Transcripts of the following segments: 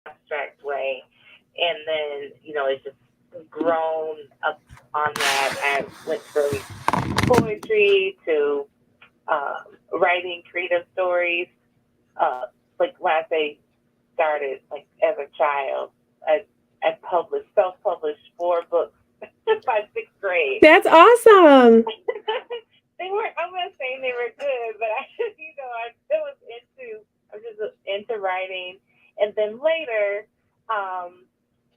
abstract way. And then, it's just grown up on that. I went from poetry to writing creative stories. Like when I say started, like as a child, I self-published 4 books by 6th grade. That's awesome. They weren't. I'm not saying they were good, but I was just into writing, and then later,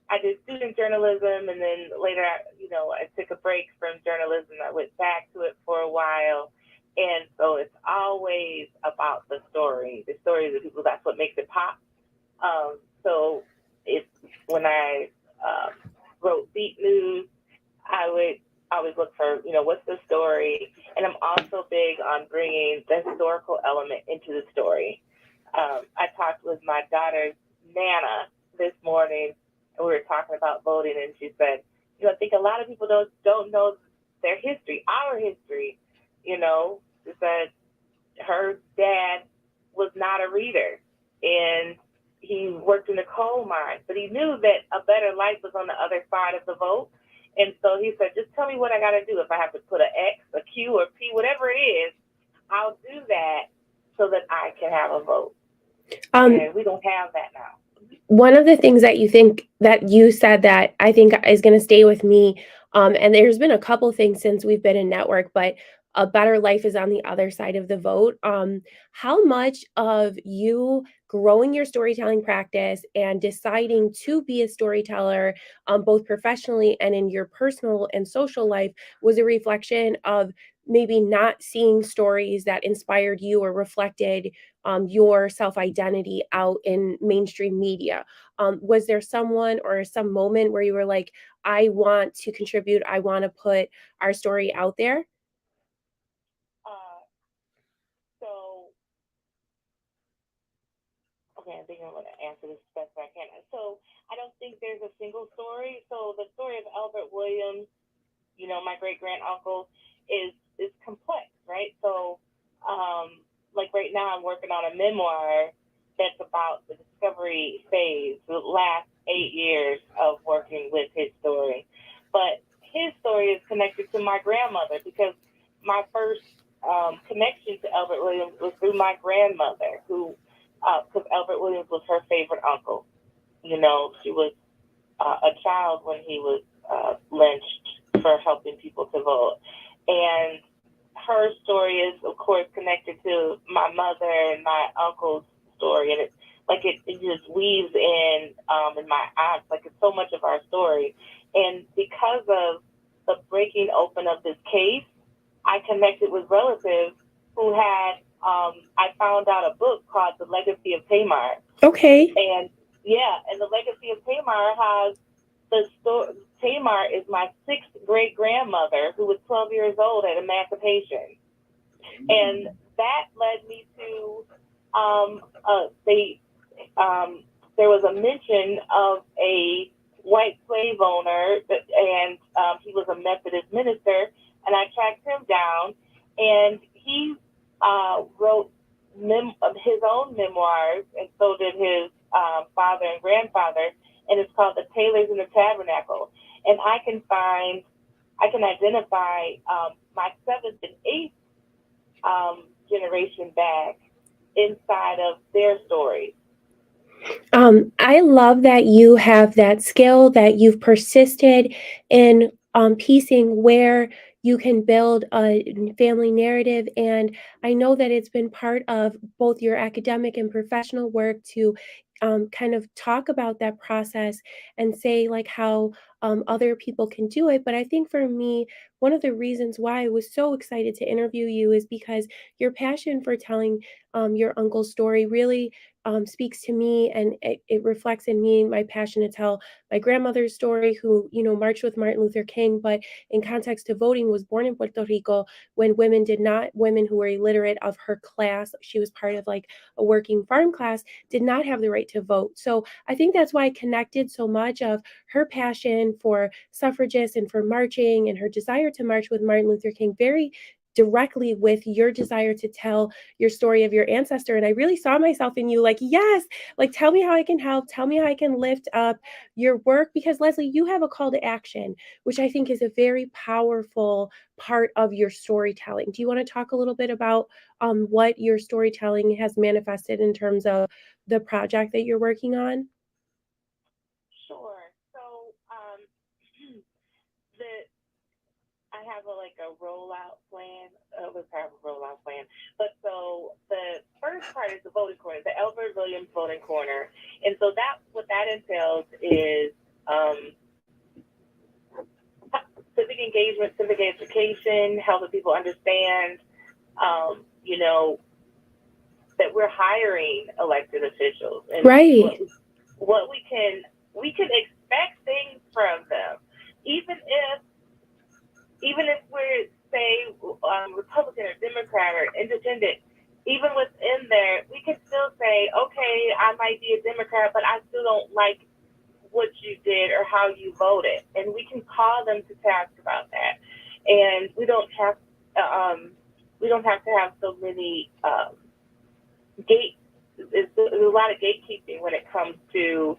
I did student journalism, and then later, I took a break from journalism. I went back to it for a while, and so it's always about the story. The stories of people. That's what makes it pop. So it's when I wrote Beat News, I would always look for, what's the story? And I'm also big on bringing the historical element into the story. I talked with my daughter's Nana this morning, and we were talking about voting, and she said, I think a lot of people don't know their history, our history. She said her dad was not a reader, and he worked in the coal mine, but he knew that a better life was on the other side of the vote. And so he said, just tell me what I got to do. If I have to put an X, a Q, or P, whatever it is, I'll do that so that I can have a vote. And we don't have that now. One of the things that you said that I think is going to stay with me, and there's been a couple things since we've been in network, but a better life is on the other side of the vote. How much of you growing your storytelling practice and deciding to be a storyteller, both professionally and in your personal and social life, was a reflection of maybe not seeing stories that inspired you or reflected your self-identity out in mainstream media? Was there someone or some moment where you were like, I want to contribute, I want to put our story out there? So, okay, I think I'm going to answer this best I can. So, I don't think there's a single story. So, the story of Albert Williams, my great grand uncle, is complex, right? So, like right now, I'm working on a memoir that's about the discovery phase, the last 8 years of working with his story. But his story is connected to my grandmother because my first connection to Albert Williams was through my grandmother, who, because Albert Williams was her favorite uncle. She was a child when he was lynched for helping people to vote. And her story is, of course, connected to my mother and my uncle's story. And it just weaves in my aunts. Like it's so much of our story. And because of the breaking open of this case, I connected with relatives who had, I found out a book called The Legacy of Tamar. Okay. And yeah, and The Legacy of Tamar has the story. Tamar is my 6th great grandmother who was 12 years old at emancipation. And that led me to, there was a mention of a white slave owner, and he was a Methodist minister, and I tracked him down, and he wrote his own memoirs, and so did his father and grandfather, and it's called The Tailors in the Tabernacle. And I can identify my 7th and 8th generation back inside of their stories. I love that you have that skill, that you've persisted in piecing where you can build a family narrative. And I know that it's been part of both your academic and professional work to kind of talk about that process and say like how other people can do it. But I think for me, one of the reasons why I was so excited to interview you is because your passion for telling your uncle's story really speaks to me, and it reflects in me my passion to tell my grandmother's story, who marched with Martin Luther King, but in context to voting was born in Puerto Rico when women who were illiterate of her class, she was part of like a working farm class, did not have the right to vote. So I think that's why I connected so much of her passion for suffragists and for marching and her desire to march with Martin Luther King very directly with your desire to tell your story of your ancestor. And I really saw myself in you, like, yes, like, tell me how I can help, tell me how I can lift up your work. Because Leslie, you have a call to action, which I think is a very powerful part of your storytelling. Do you want to talk a little bit about what your storytelling has manifested in terms of the project that you're working on? Sure. So, the I have a rollout plan. Let's have a rollout plan. But so the first part is the voting corner, the Albert Williams voting corner, and so that what that entails is um, civic engagement, civic education, helping people understand, you know, that we're hiring elected officials and Right. what we can expect things from them, even if we're say Republican or Democrat or Independent. Even within there, we can still say, okay, I might be a Democrat, but I still don't like what you did or how you voted, and we can call them to task about that. And um, we don't have to have so many gate. There's a lot of gatekeeping when it comes to,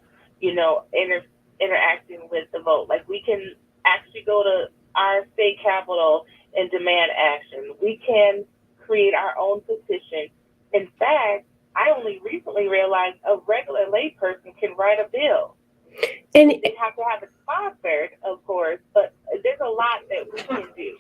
interacting with the vote. Like we can actually go to our state capitol and demand action. We can create our own petition. In fact, I only recently realized a regular layperson can write a bill. And they have to have it sponsored, of course, but there's a lot that we can do.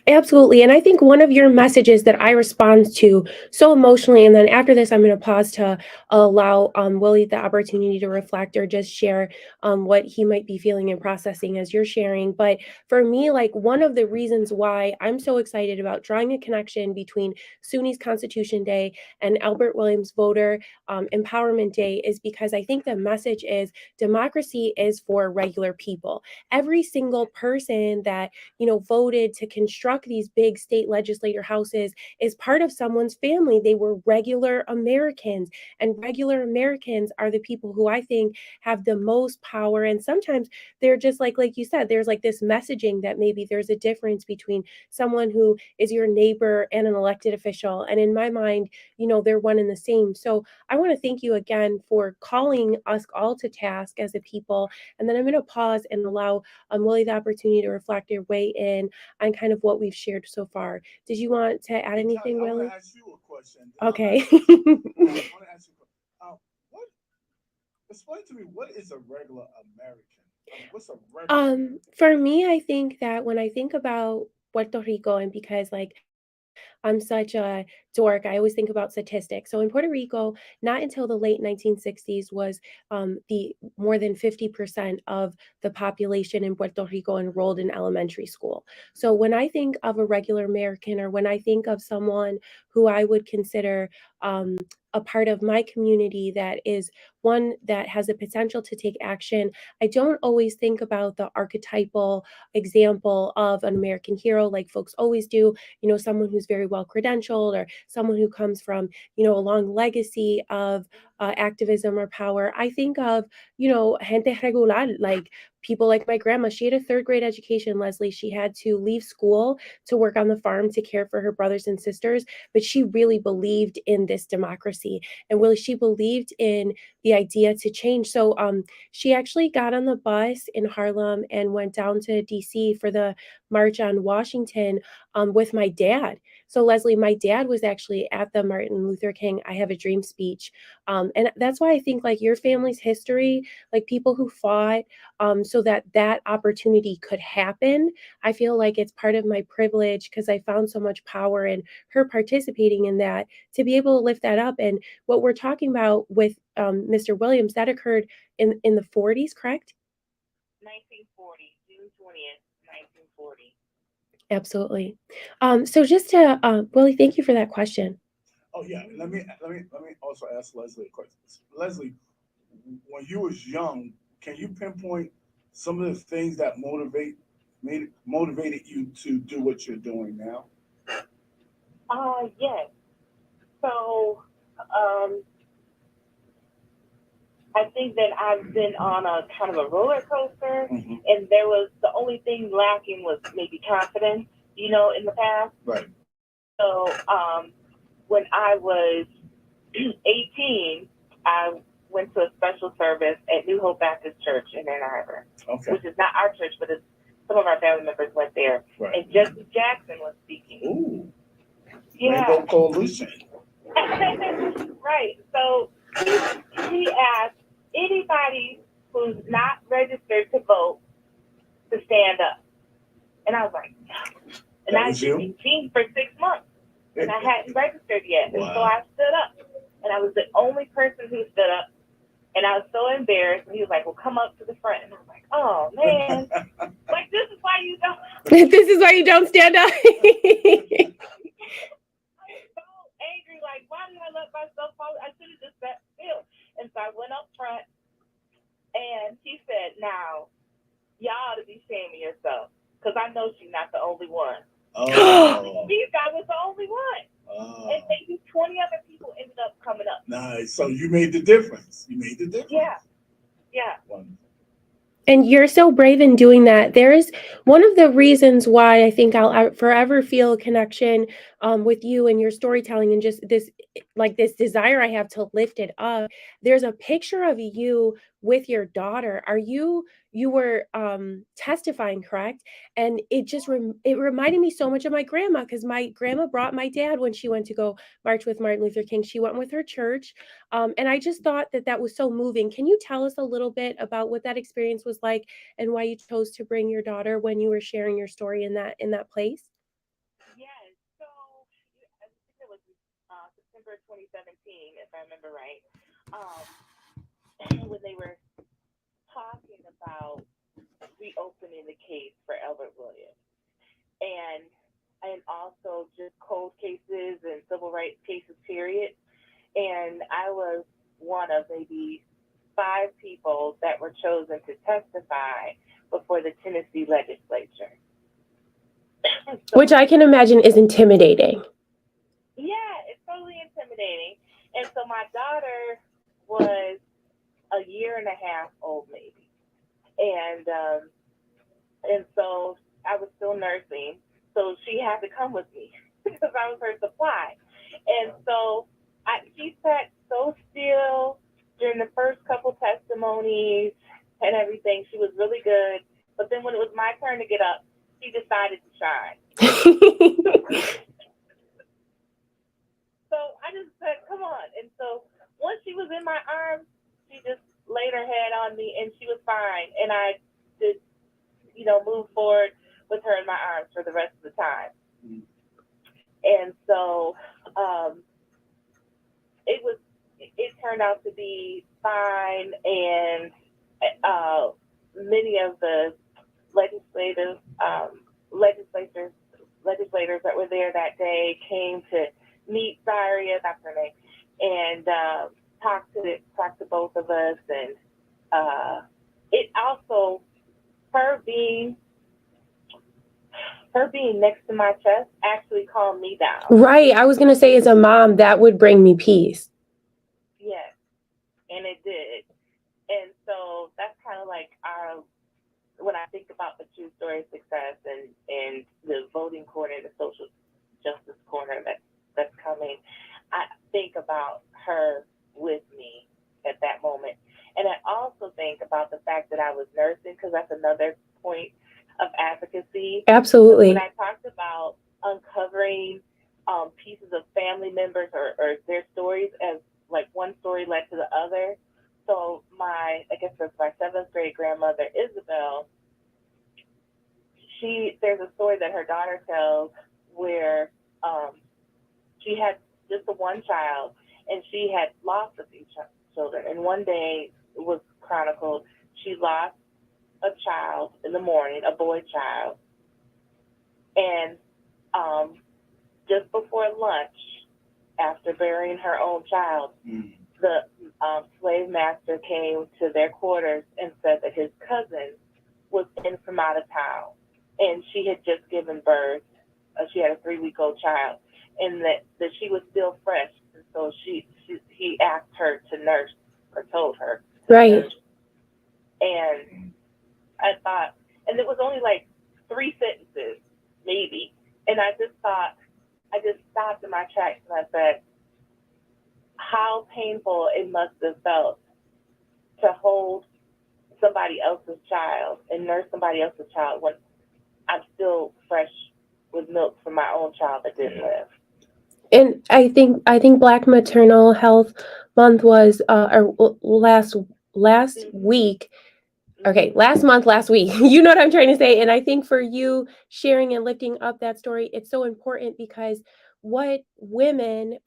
Absolutely. And I think one of your messages that I respond to so emotionally, and then after this, I'm going to pause to allow Willie the opportunity to reflect or just share what he might be feeling and processing as you're sharing. But for me, like one of the reasons why I'm so excited about drawing a connection between SUNY's Constitution Day and Albert Williams Voter Empowerment Day is because I think the message is democracy is for regular people. Every single person that voted to construct these big state legislature houses is part of someone's family. They were regular Americans, and regular Americans are the people who I think have the most power. And sometimes they're just like you said, there's like this messaging that maybe there's a difference between someone who is your neighbor and an elected official. And in my mind, they're one and the same. So I want to thank you again for calling us all to task as a people. And then I'm going to pause and allow Willie the opportunity to reflect or weigh in on kind of what we've shared so far. Did you want to add anything, Willie? I want to ask you a question. Okay. I want to ask you, what? Explain to me what is a regular American? What's a regular? For me, I think that when I think about Puerto Rico, and because like I'm such a dork, I always think about statistics. So in Puerto Rico, not until the late 1960s was the more than 50% of the population in Puerto Rico enrolled in elementary school. So when I think of a regular American, or when I think of someone who I would consider a part of my community that is one that has the potential to take action, I don't always think about the archetypal example of an American hero like folks always do, someone who's very well credentialed, or someone who comes from, a long legacy of activism or power. I think of, gente regular, like people like my grandma. She had a third grade education, Leslie. She had to leave school to work on the farm to care for her brothers and sisters, but she really believed in this democracy. And really, she believed in the idea to change. So she actually got on the bus in Harlem and went down to DC for the March on Washington with my dad. So, Leslie, my dad was actually at the Martin Luther King I Have a Dream speech. And that's why I think like your family's history, like people who fought so that that opportunity could happen, I feel like it's part of my privilege because I found so much power in her participating in that to be able to lift that up. And what we're talking about with Mr. Williams, that occurred in the 40s, correct? 1940, June 20th, 1940. Absolutely. So just to Willie, thank you for that question. Oh yeah, let me also ask Leslie a question. Leslie, when you was young, can you pinpoint some of the things that motivated you to do what you're doing now? Yes. So, I think that I've been on a kind of a roller coaster, and there was the only thing lacking was maybe confidence, in the past. Right. So when I was 18, I went to a special service at New Hope Baptist Church in Ann Arbor, which is not our church, but some of our family members went there. Right. And Jesse Jackson was speaking. Ooh. Yeah. Rainbow Coalition. Right. So he asked anybody who's not registered to vote to stand up. And I was like, no. And I'd been 18 for 6 months. And I hadn't registered yet. Wow. And so I stood up. And I was the only person who stood up. And I was so embarrassed. And he was like, well, come up to the front. And I was like, oh, man. Like, this is why you don't. This is why you don't stand up. Angry, like, why did I let myself fall? I should have just sat still. And so I went up front, and he said, now, y'all ought to be shaming yourself, because I know she's not the only one. Oh. These guys was the only one. Oh. And maybe 20 other people ended up coming up. Nice. So you made the difference. You made the difference. Yeah. Yeah. Wonderful. And you're so brave in doing that. There is one of the reasons why I think I'll forever feel a connection with you and your storytelling and just this desire I have to lift it up. There's a picture of you with your daughter. You were testifying, correct? And it just it reminded me so much of my grandma, because my grandma brought my dad when she went to go march with Martin Luther King. She went with her church. And I just thought that was so moving. Can you tell us a little bit about what that experience was like and why you chose to bring your daughter when you were sharing your story in that place? Yes. So I think it was September 2017, if I remember right, when they were talking about reopening the case for Albert Williams, and also just cold cases and civil rights cases, period. And I was one of maybe 5 people that were chosen to testify before the Tennessee legislature. Which I can imagine is intimidating. Yeah, it's totally intimidating. And so my daughter was a year and a half old, maybe. And so I was still nursing. So she had to come with me because I was her supply. And so she sat so still during the first couple testimonies and everything. She was really good. But then when it was my turn to get up, she decided to shine. So I just said, come on. And so once she was in my arms, she just laid her head on me and she was fine. And I just, move forward with her in my arms for the rest of the time. Mm-hmm. And so it turned out to be fine. And many of the legislators that were there that day came to meet Zaria, that's her name, and talk to both of us. And it also, her being next to my chest actually calmed me down. Right. I was going to say, as a mom, that would bring me peace. Yes, and it did. And so that's kind of like when I think about the True Story of Success and the voting corner, the social justice corner that's coming, I think about her with me at that moment. And I also think about the fact that I was nursing, because that's another point of advocacy. Absolutely. When I talked about uncovering pieces of family members or their stories, as like one story led to the other. So my 7th grade grandmother, Isabel, there's a story that her daughter tells where she had just the one child, and she had lost a few children. And one day it was chronicled, she lost a child in the morning, a boy child. And just before lunch, after burying her own child, the slave master came to their quarters and said that his cousin was in from out of town, and she had just given birth. She had a 3-week-old child, and that she was still fresh. And so he asked her to nurse, or told her to nurse. And I thought, and it was only like 3 sentences, maybe. And I just thought, I just stopped in my tracks and I said, how painful it must have felt to hold somebody else's child and nurse somebody else's child when I'm still fresh with milk from my own child that didn't live. And I think Black Maternal Health Month was or last week. Okay, last month, last week. You know what I'm trying to say. And I think for you sharing and lifting up that story, it's so important because what women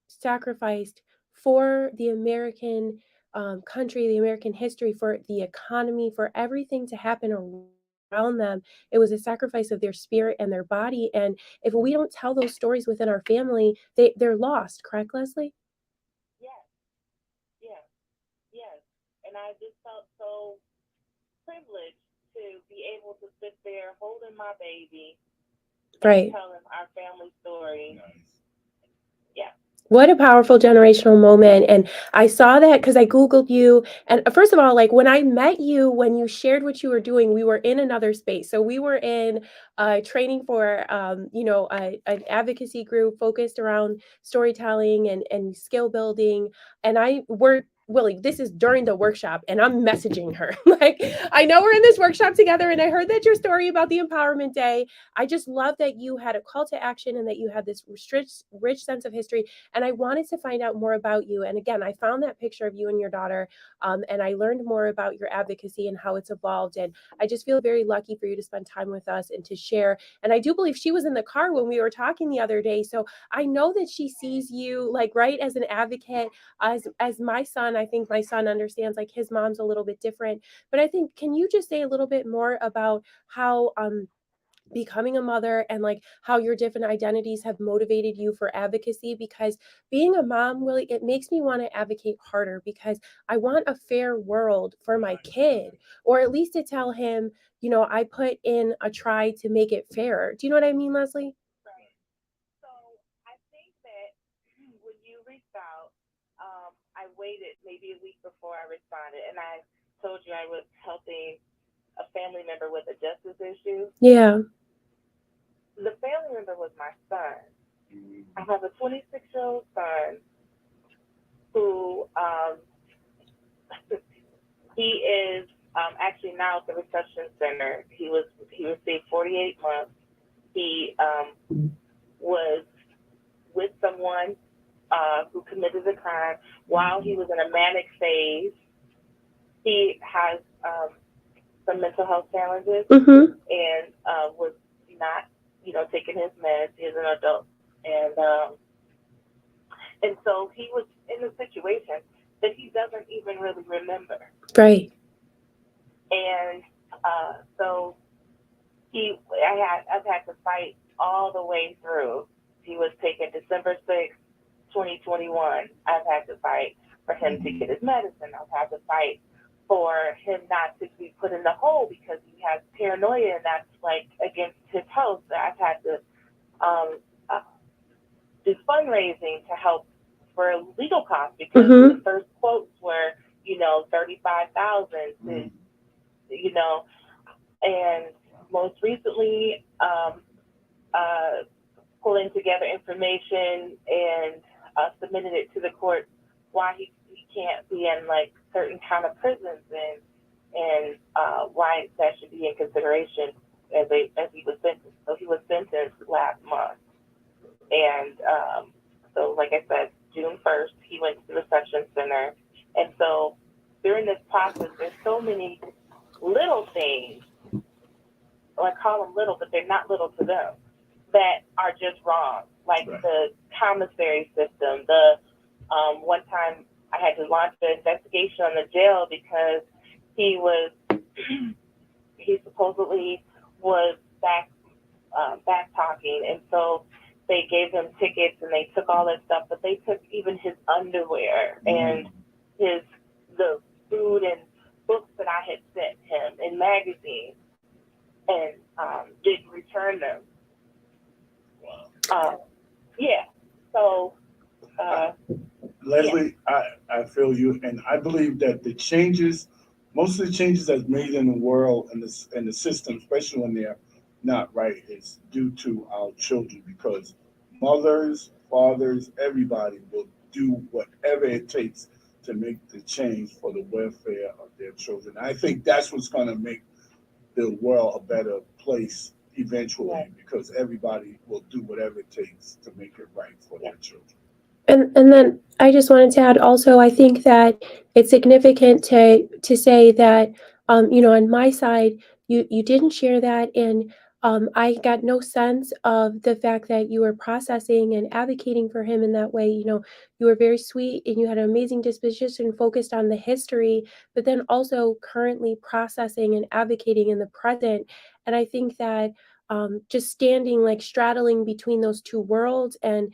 sacrificed for the American country, the American history, for the economy, for everything to happen around them, it was a sacrifice of their spirit and their body. And if we don't tell those stories within our family, they're lost. Correct, Leslie? Yes, yes, yes. And I just felt so privileged to be able to sit there holding my baby and Right. telling our family story. Nice. Yeah. What a powerful generational moment. And I saw that because I Googled you. And first of all, like when I met you, when you shared what you were doing, we were in another space. So we were in training for, an advocacy group focused around storytelling and skill building. And Willie, this is during the workshop, and I'm messaging her. Like, I know we're in this workshop together, and I heard that your story about the Empowerment Day. I just love that you had a call to action and that you had this rich sense of history, and I wanted to find out more about you. And again, I found that picture of you and your daughter, and I learned more about your advocacy and how it's evolved. And I just feel very lucky for you to spend time with us and to share. And I do believe she was in the car when we were talking the other day. So I know that she sees you like right as an advocate, as my son. I think my son understands like his mom's a little bit different. But I think, can you just say a little bit more about how becoming a mother and like how your different identities have motivated you for advocacy? Because being a mom, Willie, it makes me want to advocate harder because I want a fair world for my kid, or at least to tell him, I put in a try to make it fairer. Do you know what I mean, Leslie? Right. So I think that when you reached out, I waited maybe a week before I responded, and I told you I was helping a family member with a justice issue. Yeah. The family member was my son. I have a 26-year-old son who he is actually now at the reception center. He received 48 months. He was with someone who committed a crime while he was in a manic phase. He has some mental health challenges Mm-hmm. and was not, taking his meds. He's an adult, and so he was in a situation that he doesn't even really remember. Right. And so I've had to fight all the way through. He was taken December 6th, 2021. I've had to fight for him to get his medicine. I've had to fight for him not to be put in the hole because he has paranoia and that's like against his health. I've had to do fundraising to help for legal costs because the first quotes were, 35,000 and most recently, pulling together information and submitted it to the court why he can't be in like certain kind of prisons and why that should be in consideration as he was sentenced. So he was sentenced last month. And so, like I said, June 1st, he went to the reception center. And so during this process, there's so many little things, I call them little, but they're not little to them, that are just wrong. Like the commissary system. The one time I had to launch an investigation on the jail because he supposedly was back talking, and so they gave him tickets and they took all that stuff, but they took even his underwear and the food and books that I had sent him and magazines, and didn't return them. Yeah. So Leslie, I feel you, and I believe that most of the changes that's made in the world and the system, especially when they're not right, is due to our children because mothers, fathers, everybody will do whatever it takes to make the change for the welfare of their children. I think that's what's going to make the world a better place eventually, Right. because everybody will do whatever it takes to make it right for Yeah. their children. And then I just wanted to add also, I think that it's significant to say that on my side, you didn't share that, and I got no sense of the fact that you were processing and advocating for him in that way. You were very sweet and you had an amazing disposition focused on the history, but then also currently processing and advocating in the present. And I think that just standing like straddling between those two worlds and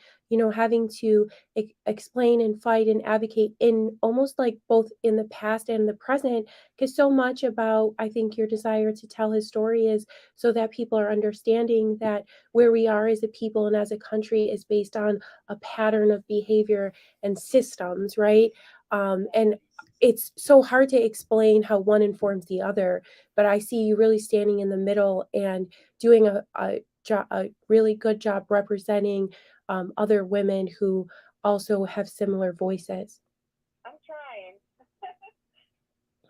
having to explain and fight and advocate in almost like both in the past and the present, because so much about I think your desire to tell his story is so that people are understanding that where we are as a people and as a country is based on a pattern of behavior and systems, right? And it's so hard to explain how one informs the other, but I see you really standing in the middle and doing a really good job representing other women who also have similar voices. I'm trying.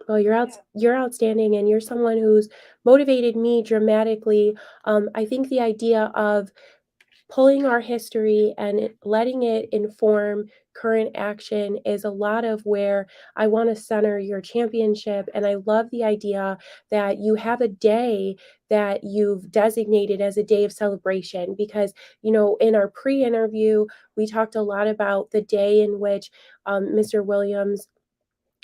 Well, Yeah. you're outstanding, and you're someone who's motivated me dramatically. I think the idea of pulling our history and letting it inform current action is a lot of where I want to center your championship. And I love the idea that you have a day that you've designated as a day of celebration because, in our pre interview, we talked a lot about the day in which Mr. Williams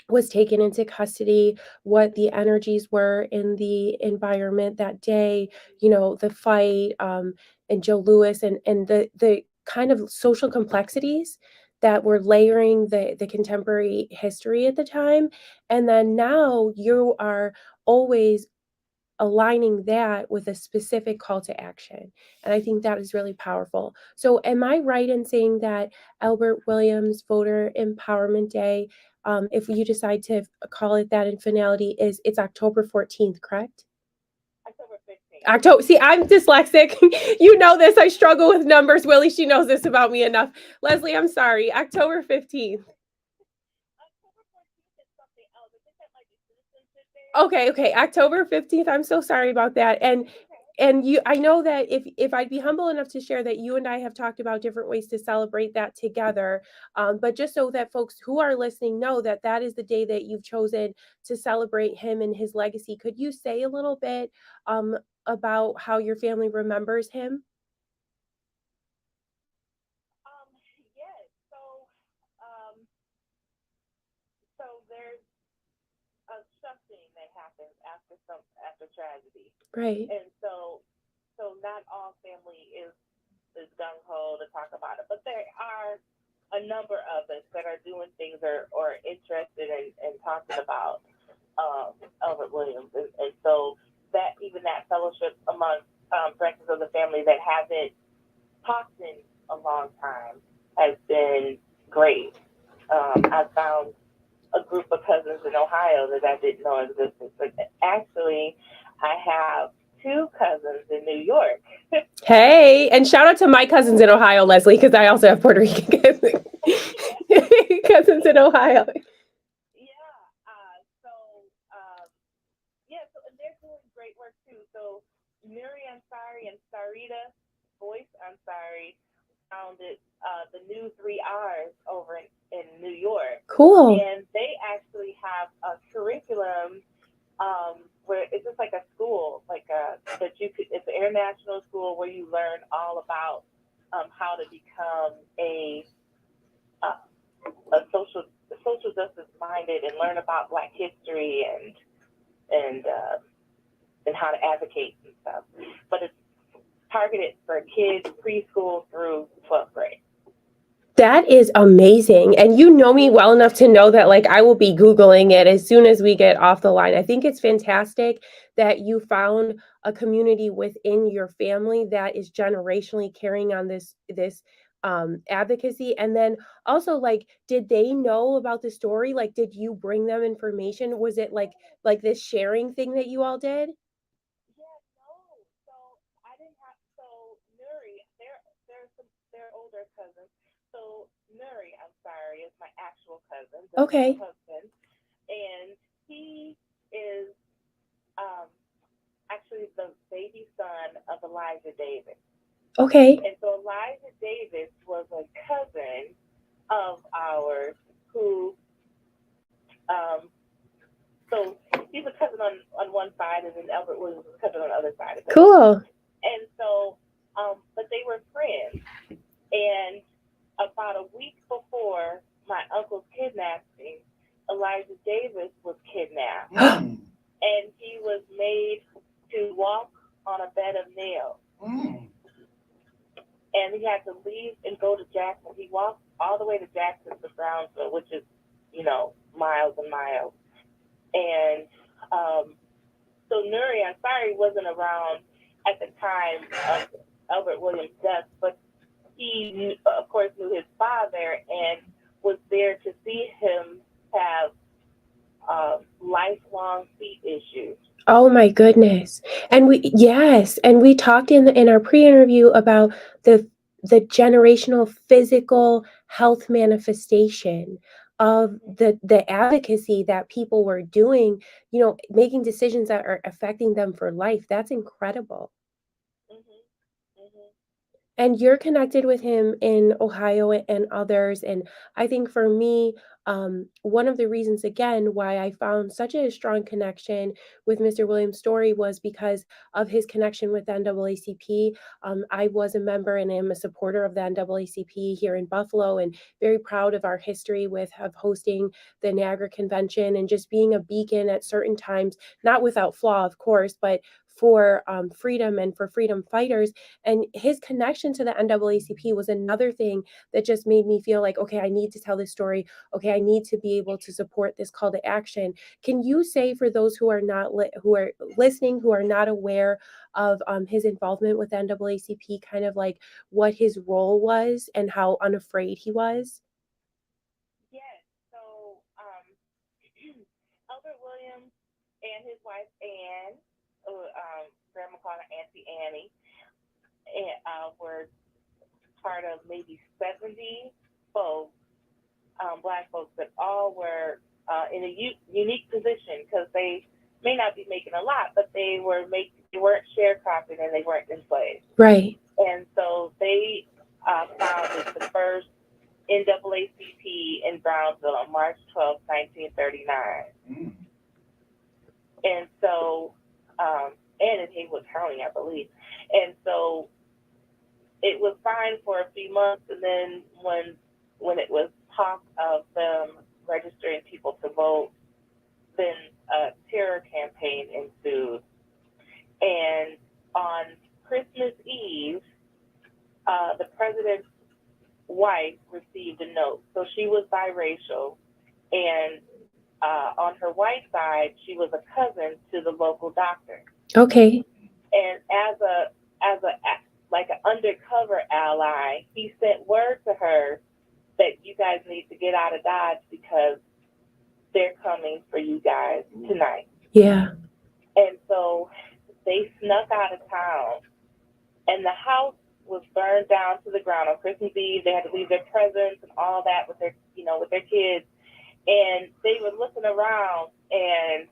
was taken into custody, what the energies were in the environment that day, the fight, and Joe Lewis and the kind of social complexities that were layering the contemporary history at the time. And then now you are always aligning that with a specific call to action. And I think that is really powerful. So, am I right in saying that Albert Williams Voter Empowerment Day, if you decide to call it that in finality, it's October 14th, correct? October 15th. October. See, I'm dyslexic. You know this. I struggle with numbers. Willie, she knows this about me enough. Leslie, I'm sorry. October 15th. October 14th is something else. I think that might be Citizenship Day. Okay, October 15th. I'm so sorry about that. Okay. And I know that if I'd be humble enough to share that you and I have talked about different ways to celebrate that together, but just so that folks who are listening know that that is the day that you've chosen to celebrate him and his legacy, could you say a little bit about how your family remembers him? Yes. Um, so there's a shuffling that happens after tragedy, Right. and so not all family is gung ho to talk about it, but there are a number of us that are doing things or interested in talking about Albert Williams, and so that even that fellowship among branches of the family that haven't talked in a long time has been great. I found a group of cousins in Ohio that I didn't know existed. But actually, I have two cousins in New York. Hey, and shout out to my cousins in Ohio, Leslie, because I also have Puerto Rican cousins, cousins in Ohio. Yeah. Yeah. So and they're doing great work too. So Miri Ansari and Sarita Voice Ansari founded the new 3Rs over in New York. Cool. And they actually have a curriculum where it's just like a school, that you could. It's an international school where you learn all about how to become uh, a social justice minded and learn about Black history and uh, and how to advocate and stuff. But it's targeted for kids preschool through 12th grade. That is amazing. And you know me well enough to know that like I will be Googling it as soon as we get off the line. I think it's fantastic that you found a community within your family that is generationally carrying on this advocacy. And then also like, did they know about the story? Like, did you bring them information? Was it like this sharing thing that you all did? Yeah, no. So I didn't have. So Nuri, there Nuri, I'm sorry, is my actual cousin, the Okay. husband, and he is um, actually the baby son of Elijah Davis. Okay. And so Elijah Davis was a cousin of ours who, um, so he's a cousin on one side, and then Albert Williams was a cousin on the other side of him. Cool. And so, but they were friends. And about a week before my uncle's kidnapping, Elijah Davis was kidnapped. And he was made to walk on a bed of nails. And he had to leave and go to Jackson. He walked all the way to Jackson to Brownsville, which is, miles and miles. And so Nuri Ansari wasn't around at the time of Albert Williams' death, but he, of course, knew his father and was there to see him have lifelong feet issues. Oh my goodness. And we talked in our pre-interview about the generational physical health manifestation of the advocacy that people were doing, making decisions that are affecting them for life. That's incredible. Mm-hmm. Mm-hmm. And you're connected with him in Ohio and others. And I think for me, one of the reasons, again, why I found such a strong connection with Mr. Williams' story was because of his connection with the NAACP. I was a member and am a supporter of the NAACP here in Buffalo, and very proud of our history of hosting the Niagara Convention and just being a beacon at certain times, not without flaw, of course, but for freedom and for freedom fighters. And his connection to the NAACP was another thing that just made me feel like, okay, I need to tell this story. Okay, I need to be able to support this call to action. Can you say, for those who are not who are listening, who are not aware of his involvement with NAACP, kind of like what his role was and how unafraid he was? Yes. So Albert Williams and his wife Anne, Grandma called her Auntie Annie, were part of maybe 70 folks, Black folks, that all were in a unique position because they may not be making a lot, but they weren't sharecropping and they weren't enslaved. Right. And so they founded the first NAACP in Brownsville on March 12, 1939. And so, and in Haywood County, I believe. And so it was fine for a few months, and then when it was talk of them registering people to vote, then a terror campaign ensued. And on Christmas Eve, the president's wife received a note. So she was biracial, and on her white side, she was a cousin to the local doctor. Okay. And as a like an undercover ally, he sent word to her that you guys need to get out of Dodge because they're coming for you guys tonight. Yeah. And so they snuck out of town, and the house was burned down to the ground on Christmas Eve. They had to leave their presents and all that with their kids, and they were looking around, and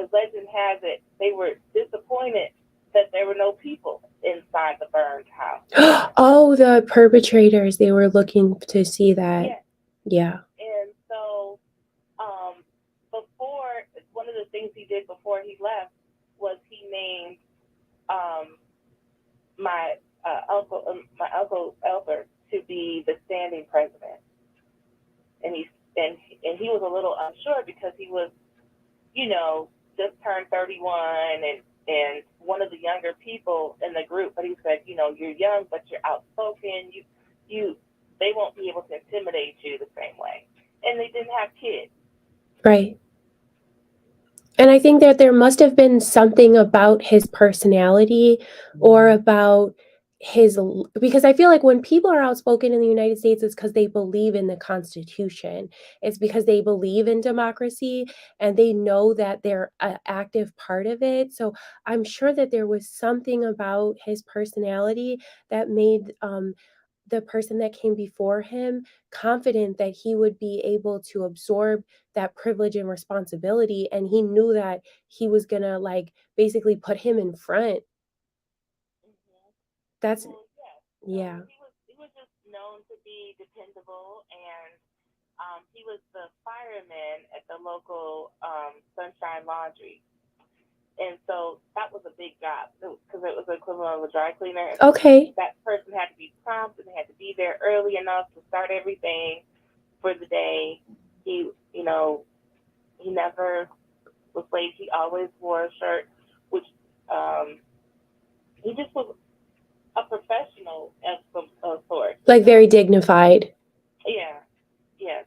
as legend has it, they were disappointed that there were no people inside the burned house. Oh, the perpetrators, they were looking to see that. Yes. Yeah. And so before, one of the things he did before he left was he named my uncle Albert to be the standing president. And he was a little unsure because he was, just turned 31 and one of the younger people in the group, but he said, you're young, but you're outspoken. They won't be able to intimidate you the same way. And they didn't have kids. Right. And I think that there must have been something about his personality or about because I feel like when people are outspoken in the United States, it's because they believe in the Constitution. It's because they believe in democracy and they know that they're an active part of it. So I'm sure that there was something about his personality that made the person that came before him, confident that he would be able to absorb that privilege and responsibility. And he knew that he was gonna like basically put him in front. Mm-hmm. That's Well, yes. yeah. So he was just known to be dependable, and he was the fireman at the local Sunshine Laundry. And so that was a big job because it was the equivalent of a dry cleaner. And Okay. that person had to be prompt and they had to be there early enough to start everything for the day. He never was late. He always wore a shirt, which um, he just was a professional of some sort. Like very dignified. Yeah, yes.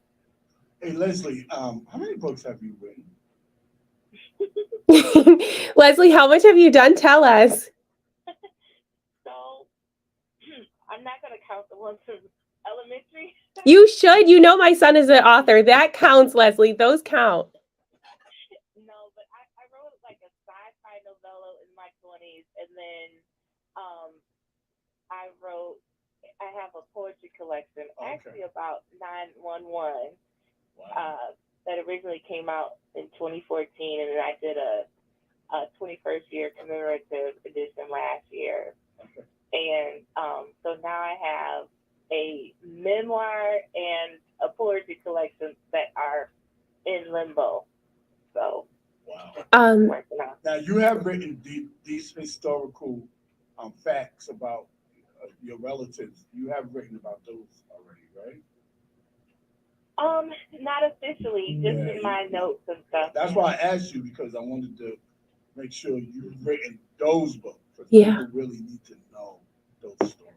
Hey, Leslie, how many books have you written? Leslie, how much have you done? Tell us. So I'm not going to count the ones from elementary. You should. You know my son is an author. That counts, Leslie. Those count. No, but I wrote like a sci-fi novella in my 20s, and then um, I have a poetry collection, actually about 911, Wow. that originally came out in 2014, and then I did a 21st year commemorative edition last year. Okay. And so now I have a memoir and a poetry collection that are in limbo. So, Wow. working on. Now you have written these historical facts about your relatives. You have written about those already, right? Not officially, just Yeah, in my notes and stuff. That's why I asked you, because I wanted to make sure you've written those books, because Yeah. people really need to know those stories.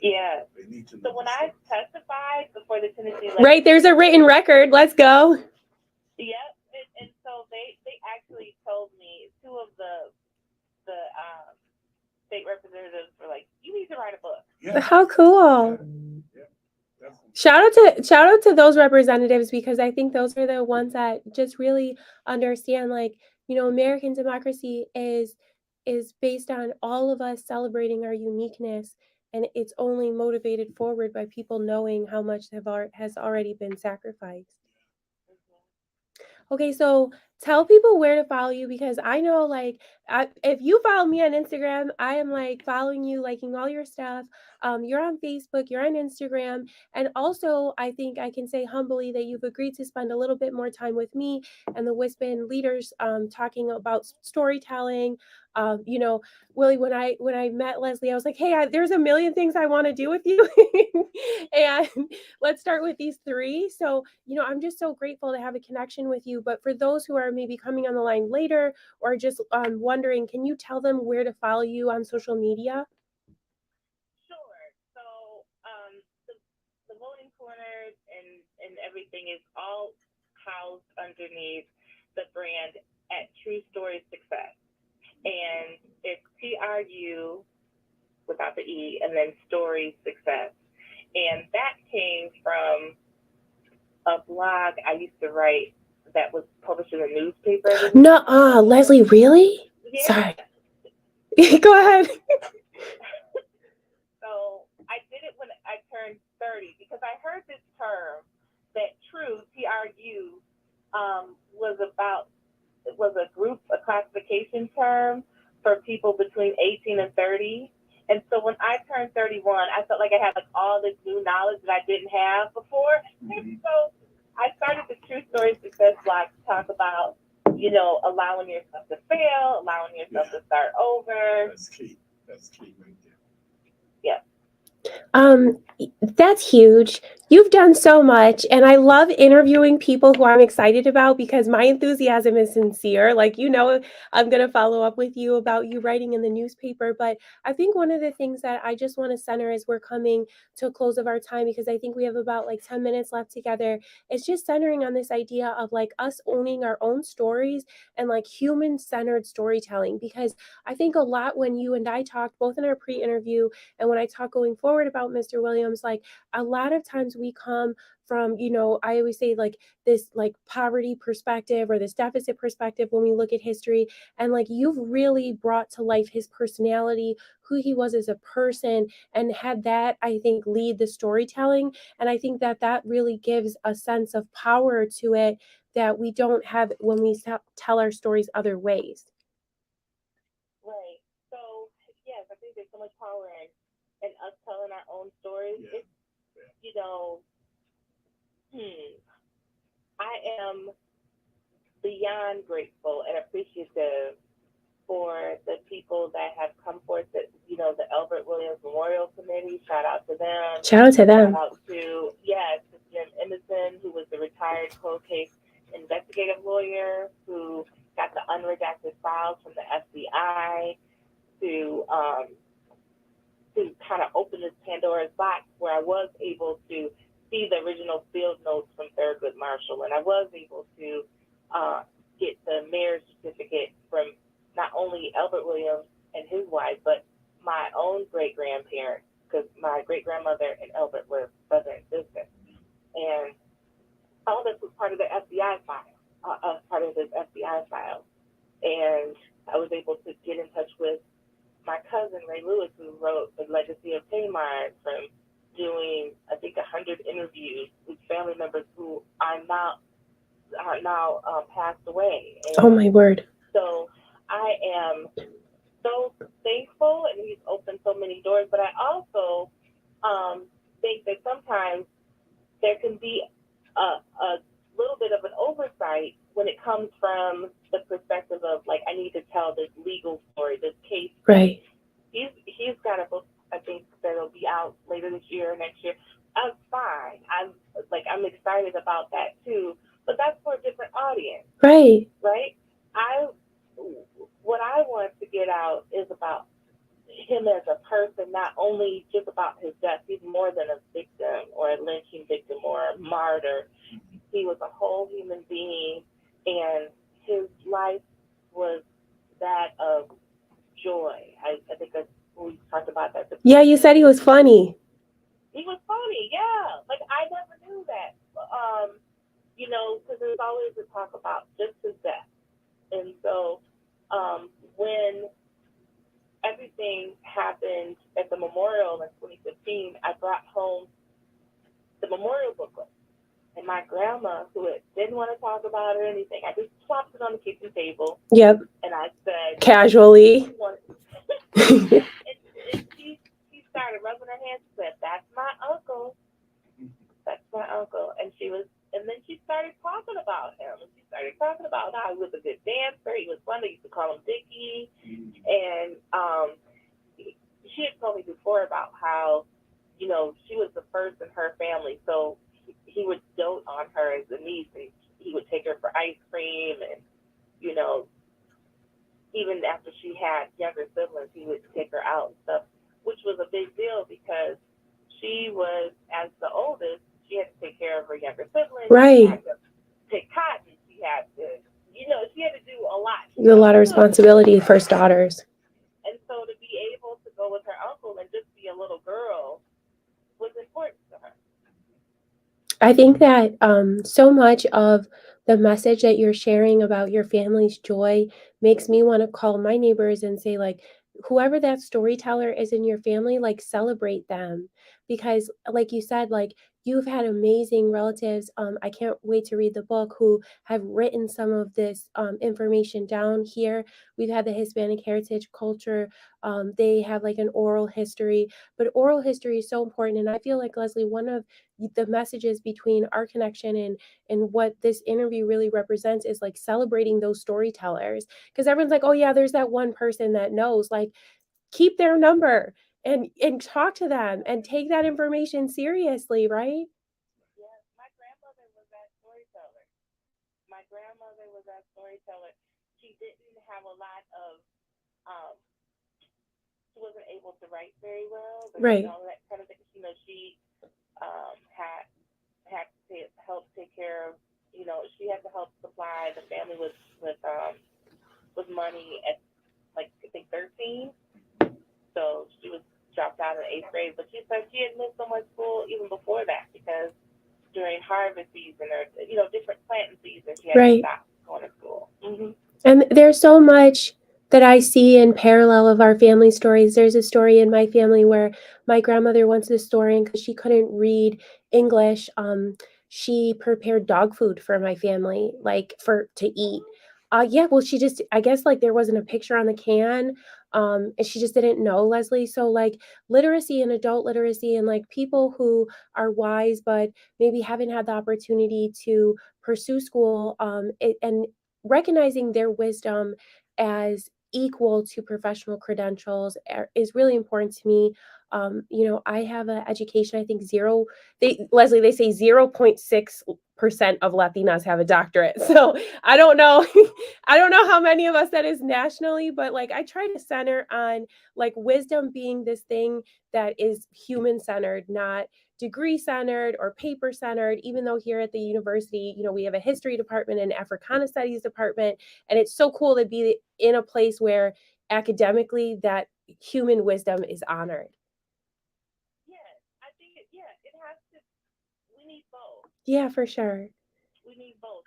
Yeah. They need to know. So when I testified before the Tennessee Right, there's a written record. Let's go. Yep, and so they actually told me, two of the state representatives were like, "You need to write a book." Yeah. How cool. Yeah. Shout out to those representatives, because I think those are the ones that just really understand, like, American democracy is based on all of us celebrating our uniqueness, and it's only motivated forward by people knowing how much has already been sacrificed. Okay, so tell people where to follow you, because I know, like, if you follow me on Instagram, I am like following you, liking all your stuff. You're on Facebook, you're on Instagram, and also I think I can say humbly that you've agreed to spend a little bit more time with me and the Wispen leaders, talking about storytelling. Willie, when I met Leslie, I was like, hey, there's a million things I want to do with you, and let's start with these three. So, I'm just so grateful to have a connection with you. But for those who are maybe coming on the line later or just wondering, can you tell them where to follow you on social media? Sure. So the voting corners and everything is all housed underneath the brand at True Story Success, and it's TRU without the E, and then Story Success, and that came from a blog I used to write that was published in a newspaper. No, Leslie, really? Yeah. Sorry. Go ahead. So I did it when I turned 30 because I heard this term that TRU, TRU, was a classification term for people between 18 and 30. And so when I turned 31, I felt like I had like all this new knowledge that I didn't have before. And so I started the True Story Success blog to talk about, allowing yourself to fail, allowing yourself to start over. That's key. That's key right there. Yeah. That's huge. You've done so much, and I love interviewing people who I'm excited about, because my enthusiasm is sincere. Like, I'm going to follow up with you about you writing in the newspaper, but I think one of the things that I just want to center as we're coming to a close of our time, because I think we have about like 10 minutes left together, is just centering on this idea of like us owning our own stories and like human-centered storytelling. Because I think a lot when you and I talked both in our pre-interview and when I talk going forward about Mr. Williams, like a lot of times we come from, I always say like this like poverty perspective or this deficit perspective when we look at history. And like you've really brought to life his personality, who he was as a person, and had that, I think, lead the storytelling. And I think that that really gives a sense of power to it that we don't have when we tell our stories other ways. Right. So, yes, I think there's so much power in us telling our own stories. Yeah. It's, you know, I am beyond grateful and appreciative for the people that have come forth, that, the Albert Williams Memorial Committee. Shout out to them. Shout out to them. Shout out to, yes, to Jim Emerson, who was the retired cold case investigative lawyer who got the unredacted files from the FBI to kind of open this Pandora's box, where I was able to see the original field notes from Thurgood Marshall, and I was able to get the marriage certificate from not only Albert Williams and his wife, but my own great-grandparents, because my great-grandmother and Albert were brother and sister. And all this was part of the FBI file, part of this FBI file. And I was able to get in touch with my cousin, Ray Lewis, who wrote The Legacy of Tamar, from doing, I think, 100 interviews with family members who are now passed away. And oh, my word. so I am so thankful, and he's opened so many doors. But I also think that sometimes there can be a little bit of an oversight when it comes from the perspective of, like, I need to tell this legal story, this case. Right. He's got a book, I think, that'll be out later this year or next year. I'm fine. I'm excited about that too. But that's for a different audience. Right. Right? What I want to get out is about him as a person, not only just about his death. He's more than a victim or a lynching victim or a martyr. He was a whole human being, and his life was that of joy. I think we talked about that. Yeah, you said he was funny. He was funny, yeah. Like, I never knew that. Because there's always a talk about just his death. And so when everything happened at the memorial in 2015, I brought home the memorial booklet. And my grandma, who didn't want to talk about it or anything, I just plopped it on the kitchen table. Yep. And I said, casually. and she started rubbing her hands and said, "That's my uncle. That's my uncle." And then she started talking about him. And she started talking about how he was a good dancer. He was fun. They used to call him Dickie. And she had told me before about how, she was the first in her family. So he would dote on her as a niece, and he would take her for ice cream. And, even after she had younger siblings, he would take her out and stuff, which was a big deal because she was, as the oldest, she had to take care of her younger siblings. Right. She had to pick cotton. She had to, she had to do a lot. A lot of responsibility, first daughters. And so to be able to go with her uncle and just be a little girl was important to her. I think that so much of the message that you're sharing about your family's joy makes me want to call my neighbors and say, like, whoever that storyteller is in your family, like, celebrate them. Because like you said, like, you've had amazing relatives. I can't wait to read the book, who have written some of this information down here. We've had the Hispanic heritage culture. They have like an oral history, but oral history is so important. And I feel like, Leslie, one of the messages between our connection and what this interview really represents is like celebrating those storytellers, because everyone's like, oh yeah, there's that one person that knows. Like, keep their number and talk to them and take that information seriously, right? Yes, my grandmother was that storyteller. She didn't have a lot of she wasn't able to write very well, but right. That kind of thing. She had to help take care of. She had to help supply the family with money at, like, I think 13. So she was dropped out in 8th grade, but she said she had missed so much school even before that because during harvest season or different planting seasons, she had to stop going to school. Mm-hmm. And there's so much that I see in parallel of our family stories. There's a story in my family where my grandmother once this story, because she couldn't read English, she prepared dog food for my family, like to eat. Well, she just, I guess, like there wasn't a picture on the can, and she just didn't know, Leslie. So like literacy and adult literacy and like people who are wise but maybe haven't had the opportunity to pursue school, and recognizing their wisdom as equal to professional credentials is really important to me. I have an education, I think Leslie, they say 0.6% of Latinas have a doctorate. So I don't know. I don't know how many of us that is nationally, but like I try to center on like wisdom being this thing that is human centered, not degree centered or paper centered, even though here at the university, we have a history department and Africana studies department. And it's so cool to be in a place where academically that human wisdom is honored. Yeah, I think it has to, we need both. Yeah, for sure. We need both.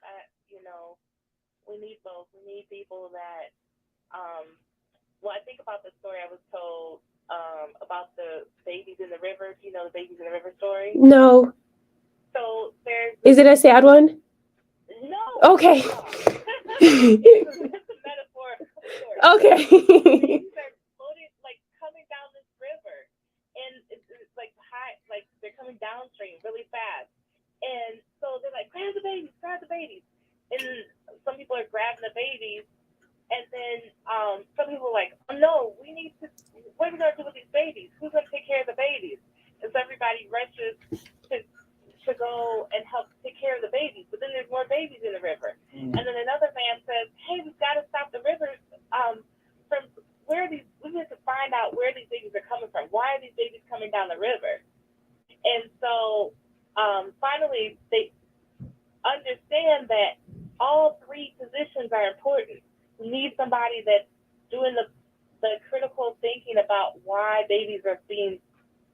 We need both. We need people that, I think about the story I was told about the babies in the river. Do you know the babies in the river story? No. So Is it a sad one? No. Okay. It's a metaphor story. Okay. Babies are floating, like coming down this river, and it's like high, like they're coming downstream really fast, and so they're like, grab the babies, and some people are grabbing the babies. And then some people are like, oh no, what are we going to do with these babies? Who's going to take care of the babies? And so everybody rushes to go and help take care of the babies. But then there's more babies in the river. And then another man says, hey, we've got to stop the river from where we need to find out where these babies are coming from. Why are these babies coming down the river? And so finally they understand that all three positions are important. We need somebody that's doing the critical thinking about why babies are being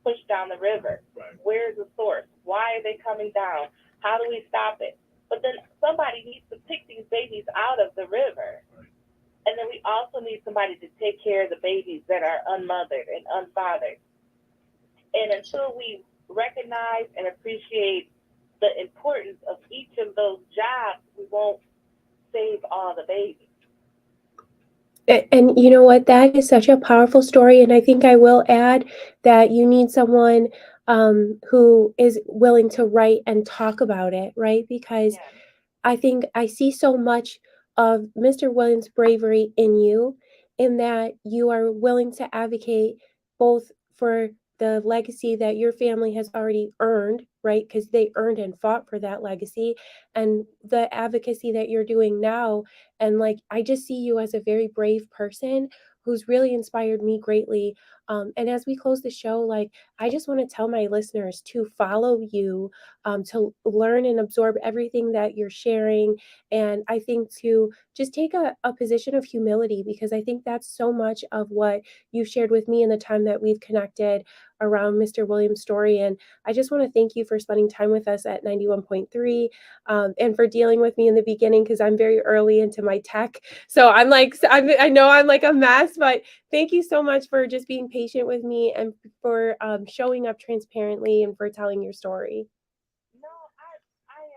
pushed down the river. Right. Where's the source? Why are they coming down? How do we stop it? But then somebody needs to pick these babies out of the river. Right. And then we also need somebody to take care of the babies that are unmothered and unfathered. And until we recognize and appreciate the importance of each of those jobs, we won't save all the babies. And you know what? That is such a powerful story. And I think I will add that you need someone who is willing to write and talk about it, right? Because I think I see so much of Mr. Williams' bravery in you, in that you are willing to advocate both for the legacy that your family has already earned, right? Because they earned and fought for that legacy, and the advocacy that you're doing now. And like, I just see you as a very brave person who's really inspired me greatly. And as we close the show, like, I just want to tell my listeners to follow you, to learn and absorb everything that you're sharing. And I think to just take a position of humility, because I think that's so much of what you've shared with me in the time that we've connected around Mr. Williams' story. And I just want to thank you for spending time with us at 91.3, and for dealing with me in the beginning, because I'm very early into my tech. So I know I'm like a mess, but thank you so much for just being patient with me and for showing up transparently and for telling your story. No, I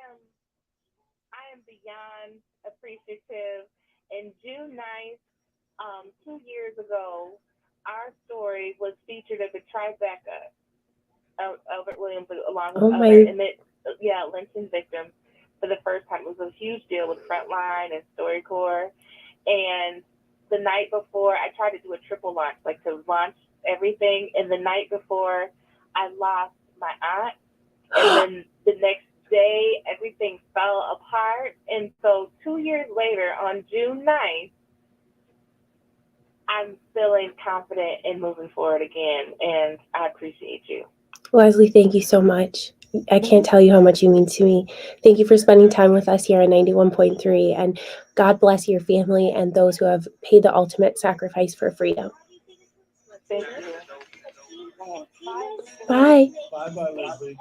am beyond appreciative. And June 9th, 2 years ago, our story was featured as a trifecta of Albert Williams along with other lynching victims for the first time. It was a huge deal with Frontline and StoryCorps. And the night before, I tried to do a triple launch, like to launch everything. And the night before, I lost my aunt. And then the next day, everything fell apart. And so 2 years later, on June 9th, I'm feeling confident in moving forward again. And I appreciate you. Leslie, thank you so much. I can't tell you how much you mean to me. Thank you for spending time with us here at 91.3, and God bless your family and those who have paid the ultimate sacrifice for freedom. Thank you. Bye. Bye bye, Leslie.